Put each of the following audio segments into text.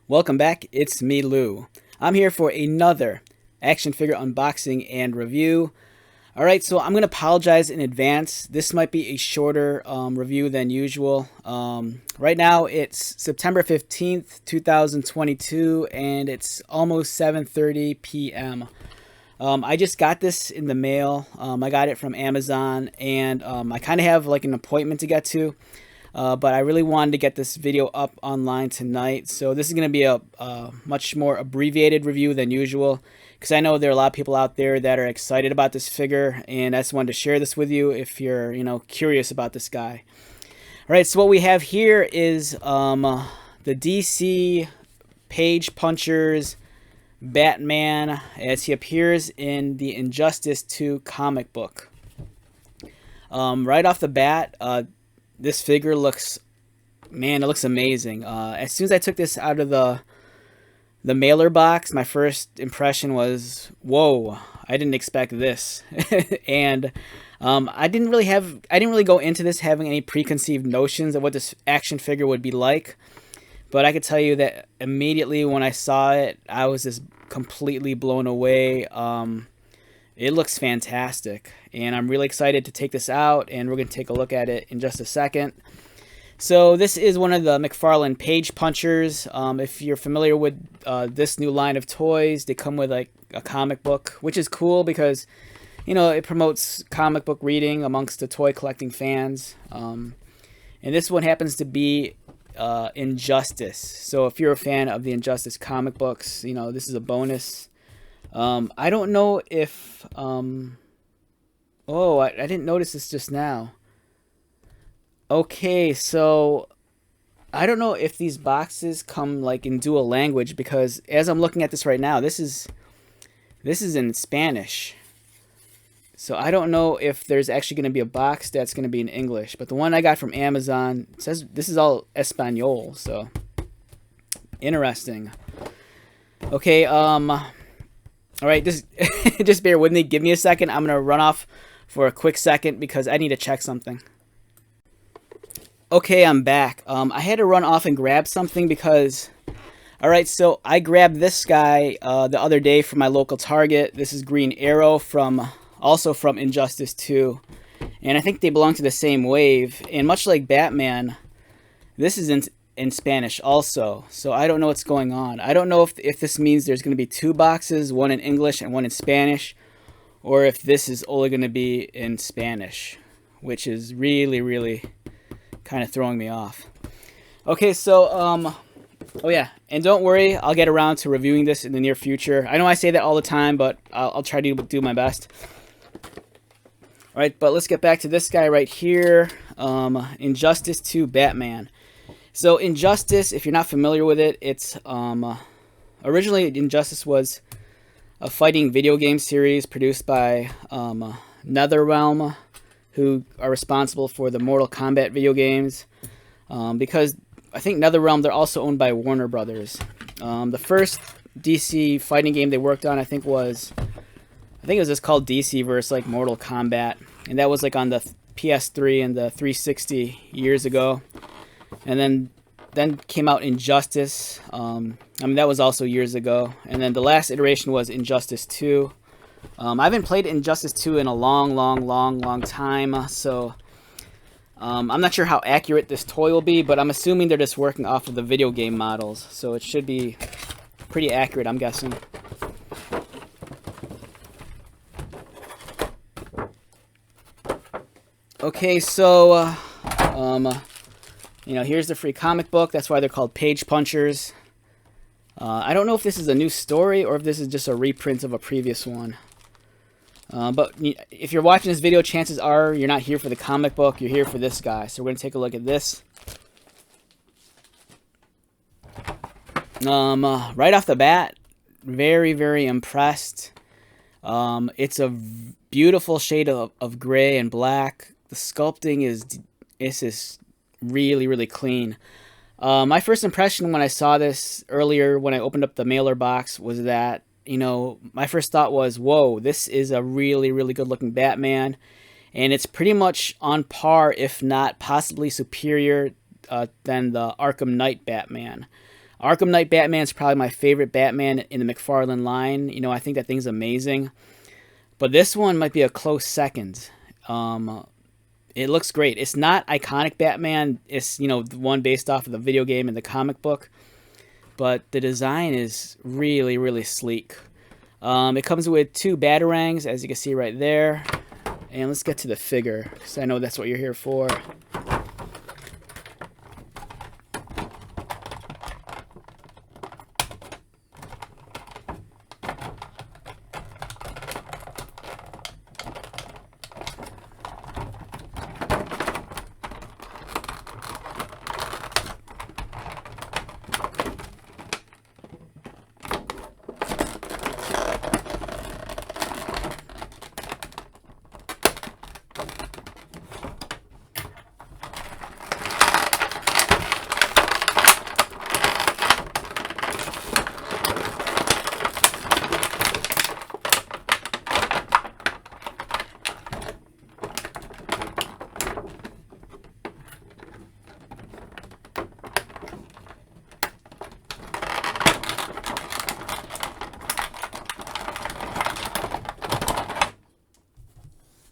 Welcome back, it's me, Lou. I'm here for another action figure unboxing and review. Alright, so I'm going to apologize in advance. This might be a shorter review than usual. Right now it's September 15th, 2022, and it's almost 7:30 p.m. I just got this in the mail. I got it from Amazon, and I kind of have like an appointment to get to. But I really wanted to get this video up online tonight, so this is going to be a much more abbreviated review than usual, because I know there are a lot of people out there that are excited about this figure, and I just wanted to share this with you if you're curious about this guy. Alright, so what we have here is the DC Page Punchers Batman as he appears in the Injustice 2 comic book. Right off the bat, this figure looks, man, it looks amazing. As soon as I took this out of the mailer box, my first impression was, whoa, I didn't expect this. And I didn't really go into this having any preconceived notions of what this action figure would be like. But I could tell you that immediately when I saw it, I was just completely blown away. It looks fantastic, and I'm really excited to take this out, and we're going to take a look at it in just a second. So this is one of the McFarlane Page Punchers. If you're familiar with this new line of toys, they come with like a comic book, which is cool because, it promotes comic book reading amongst the toy collecting fans. And this one happens to be Injustice. So if you're a fan of the Injustice comic books, this is a bonus. I don't know if, oh, I didn't notice this just now. Okay, so I don't know if these boxes come like in dual language, because as I'm looking at this right now, this is in Spanish. So I don't know if there's actually going to be a box that's going to be in English, but the one I got from Amazon says this is all Espanol, so interesting. Okay, all right, just bear with me. Give me a second. I'm going to run off for a quick second because I need to check something. Okay, I'm back. I had to run off and grab something because... Alright, so I grabbed this guy the other day from my local Target. This is Green Arrow, also from Injustice 2. And I think they belong to the same wave. And much like Batman, this is in Spanish also, so I don't know what's going on. I don't know if this means there's going to be two boxes, one in English and one in Spanish, or if this is only going to be in Spanish, which is really kind of throwing me off. Okay, so oh yeah, and don't worry, I'll get around to reviewing this in the near future. I know I say that all the time, but I'll try to do my best. All right, but let's get back to this guy right here, Injustice 2 Batman. So Injustice, if you're not familiar with it, it's originally Injustice was a fighting video game series produced by NetherRealm, who are responsible for the Mortal Kombat video games. Because I think NetherRealm, they're also owned by Warner Brothers. The first DC fighting game they worked on, I think it was just called DC vs. like Mortal Kombat, and that was like on the PS3 and the 360 years ago. And then came out Injustice. That was also years ago. And then the last iteration was Injustice 2. I haven't played Injustice 2 in a long time, so I'm not sure how accurate this toy will be, but I'm assuming they're just working off of the video game models, so it should be pretty accurate, I'm guessing. Okay, so here's the free comic book. That's why they're called Page Punchers. I don't know if this is a new story or if this is just a reprint of a previous one. But if you're watching this video, chances are you're not here for the comic book. You're here for this guy. So we're going to take a look at this. Right off the bat, very impressed. It's a beautiful shade of gray and black. The sculpting is just really clean. My first impression when I saw this earlier, when I opened up the mailer box, was that, my first thought was, whoa, this is a really good looking Batman. And it's pretty much on par, if not possibly superior, than the Arkham Knight Batman. Arkham Knight Batman is probably my favorite Batman in the McFarlane line. You know, I think that thing's amazing. But this one might be a close second. It looks great. It's not iconic Batman. It's, you know, the one based off of the video game and the comic book. But the design is really, really sleek. It comes with 2 batarangs, as you can see right there. And let's get to the figure, because I know that's what you're here for.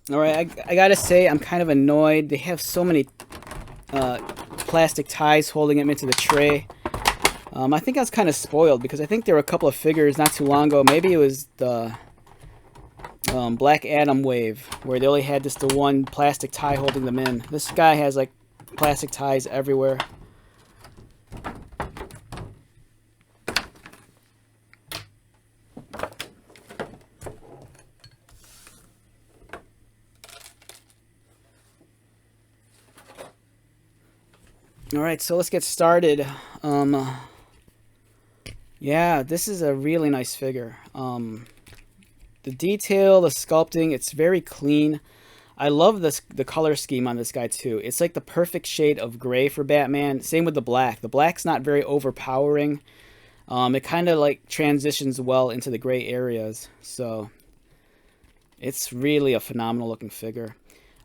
Alright, I gotta say, I'm kind of annoyed. They have so many plastic ties holding him into the tray. I think I was kind of spoiled because I think there were a couple of figures not too long ago. Maybe it was the Black Adam wave where they only had just the one plastic tie holding them in. This guy has like plastic ties everywhere. Alright, so let's get started. Yeah, this is a really nice figure. The detail, the sculpting, it's very clean. I love the color scheme on this guy too. It's like the perfect shade of gray for Batman. Same with the black. The black's not very overpowering. It kind of like transitions well into the gray areas. So it's really a phenomenal looking figure.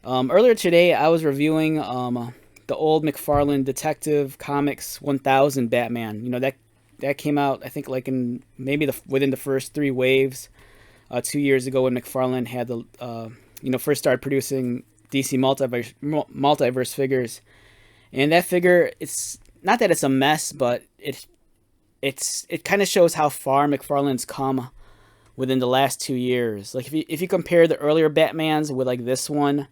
Earlier today, I was reviewing the old McFarlane Detective Comics 1000 Batman. You know, that came out, I think, like in maybe within the first 3 waves 2 years ago when McFarlane had the first started producing DC multiverse figures. And that figure, it's not that it's a mess, but it kind of shows how far McFarlane's come within the last 2 years. Like if you compare the earlier Batmans with like this one,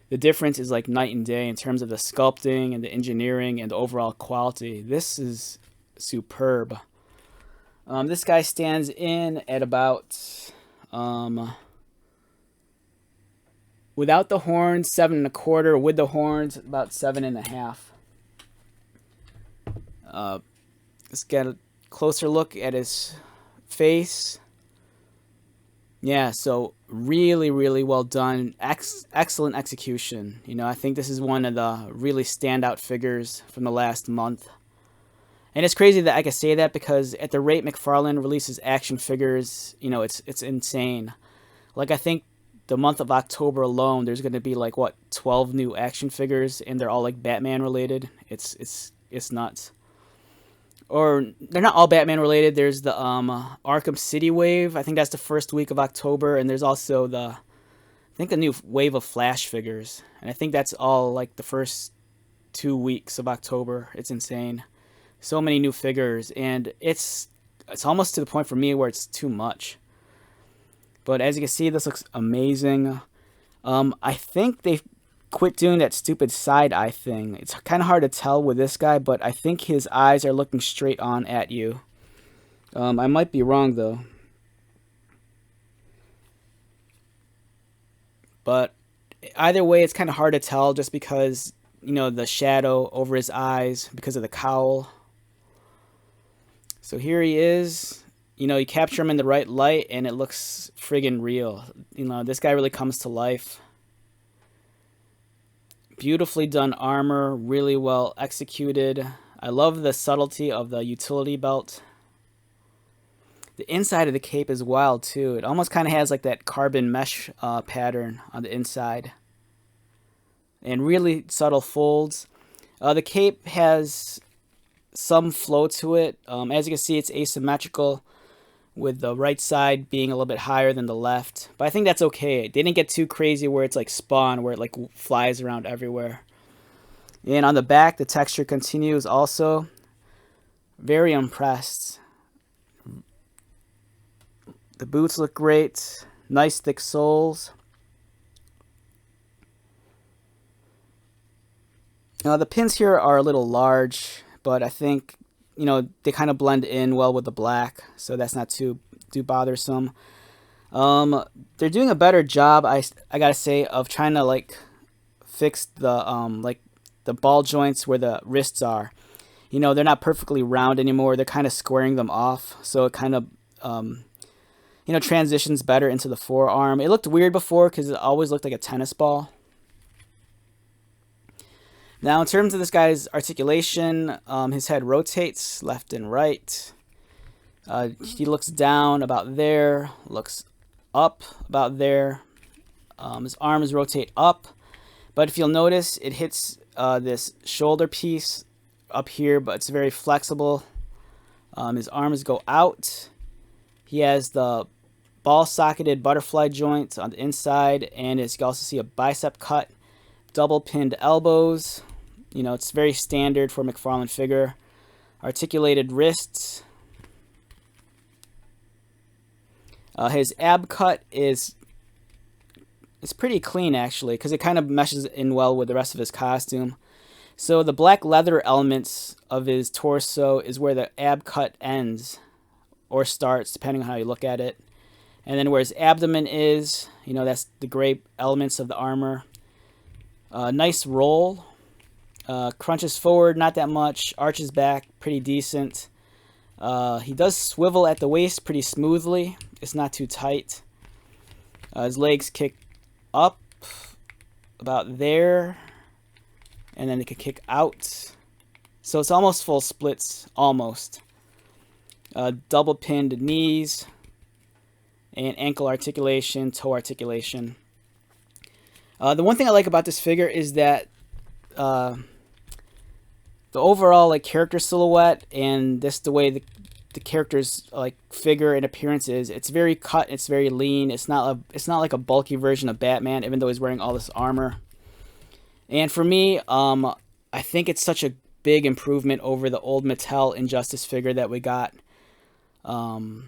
the difference is like night and day in terms of the sculpting and the engineering and the overall quality. This is superb. This guy stands in at about, without the horns, 7 1/4. With the horns, about 7 1/2. Let's get a closer look at his face. Yeah, so really, really well done. Excellent execution. You know, I think this is one of the really standout figures from the last month. And it's crazy that I can say that because at the rate McFarlane releases action figures, you know, it's insane. Like, I think the month of October alone, there's going to be like, what, 12 new action figures, and they're all like Batman related. It's nuts. Or they're not all Batman related. There's the Arkham City wave. I think that's the first week of October, and there's also a new wave of Flash figures, and I think that's all like the first 2 weeks of October. It's insane. So many new figures, and it's almost to the point for me where it's too much. But as you can see, this looks amazing. I think they quit doing that stupid side eye thing. It's kind of hard to tell with this guy, but I think his eyes are looking straight on at you. I might be wrong though. But either way, it's kind of hard to tell just because, you know, the shadow over his eyes because of the cowl. So here he is. You know, you capture him in the right light and it looks friggin' real. You know, this guy really comes to life. Beautifully done armor, really well executed. I love the subtlety of the utility belt. The inside of the cape is wild too. It almost kind of has like that carbon mesh pattern on the inside. And really subtle folds. The cape has some flow to it. As you can see, it's asymmetrical, with the right side being a little bit higher than the left. But I think that's okay. They didn't get too crazy where it's like Spawn, where it like flies around everywhere. And on the back, the texture continues also. Very impressed. The boots look great. Nice thick soles. Now the pins here are a little large, but I think, you know, they kind of blend in well with the black, so that's not too bothersome. They're doing a better job, I gotta say, of trying to like fix the like the ball joints where the wrists are. You know, they're not perfectly round anymore. They're kind of squaring them off, so it kind of you know, transitions better into the forearm. It looked weird before because it always looked like a tennis ball. Now, in terms of this guy's articulation, his head rotates left and right. He looks down about there, looks up about there. His arms rotate up, but if you'll notice, it hits this shoulder piece up here, but it's very flexible. His arms go out. He has the ball-socketed butterfly joint on the inside, and as you can also see, a bicep cut, double pinned elbows. You know, it's very standard for a McFarlane figure. Articulated wrists. His ab cut is pretty clean, actually, because it kind of meshes in well with the rest of his costume. So the black leather elements of his torso is where the ab cut ends, or starts, depending on how you look at it. And then where his abdomen is, you know, that's the gray elements of the armor. Nice roll. Crunches forward, not that much. Arches back, pretty decent. He does swivel at the waist pretty smoothly. It's not too tight. His legs kick up about there, and then they can kick out. So it's almost full splits, almost. Double pinned knees, and ankle articulation, toe articulation. The one thing I like about this figure is that the overall like character silhouette and just the way the character's like figure and appearance is, it's very cut, it's very lean. It's not like a bulky version of Batman, even though he's wearing all this armor. And for me, I think it's such a big improvement over the old Mattel Injustice figure that we got, you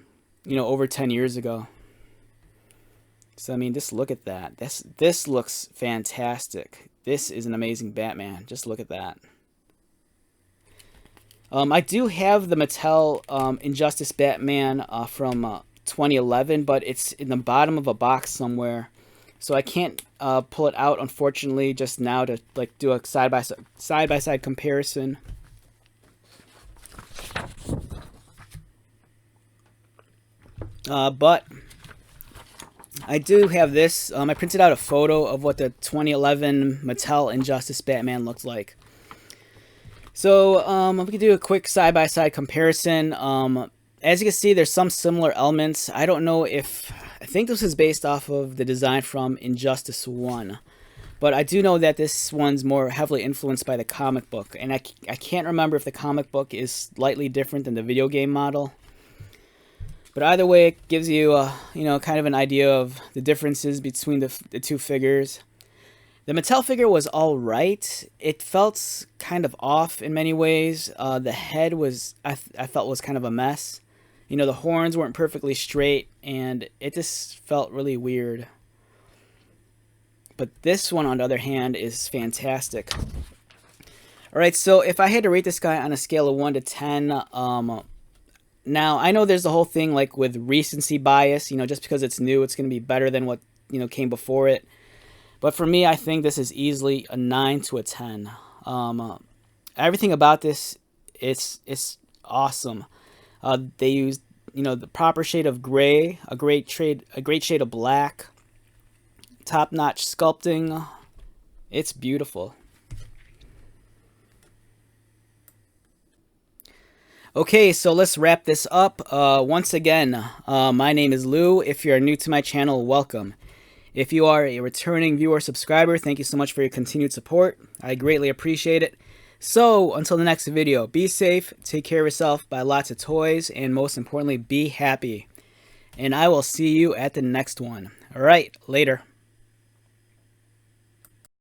know, over 10 years ago. So, I mean, just look at that. This looks fantastic. This is an amazing Batman. Just look at that. I do have the Mattel Injustice Batman from 2011, but it's in the bottom of a box somewhere. So I can't pull it out, unfortunately, just now to like do a side-by-side comparison. But I do have this. I printed out a photo of what the 2011 Mattel Injustice Batman looked like. So we can do a quick side-by-side comparison. As you can see, there's some similar elements. I don't know if... I think this is based off of the design from Injustice 1. But I do know that this one's more heavily influenced by the comic book. And I can't remember if the comic book is slightly different than the video game model. But either way, it gives you, you know, kind of an idea of the differences between the two figures. The Mattel figure was all right. It felt kind of off in many ways. The head was, I felt, was kind of a mess. You know, the horns weren't perfectly straight, and it just felt really weird. But this one, on the other hand, is fantastic. Alright, so if I had to rate this guy on a scale of 1 to 10, now, I know there's the whole thing like with recency bias, you know, just because it's new, it's going to be better than what, you know, came before it. But for me, I think this is easily a 9 to a 10. Everything about this, it's awesome. They used, you know, the proper shade of gray, a great shade of black, top-notch sculpting. It's beautiful. Okay, so let's wrap this up. Once again, my name is Lou. If you're new to my channel, welcome. If you are a returning viewer subscriber, thank you so much for your continued support. I greatly appreciate it. So until the next video, be safe, take care of yourself, buy lots of toys, and most importantly, be happy. And I will see you at the next one. All right, later.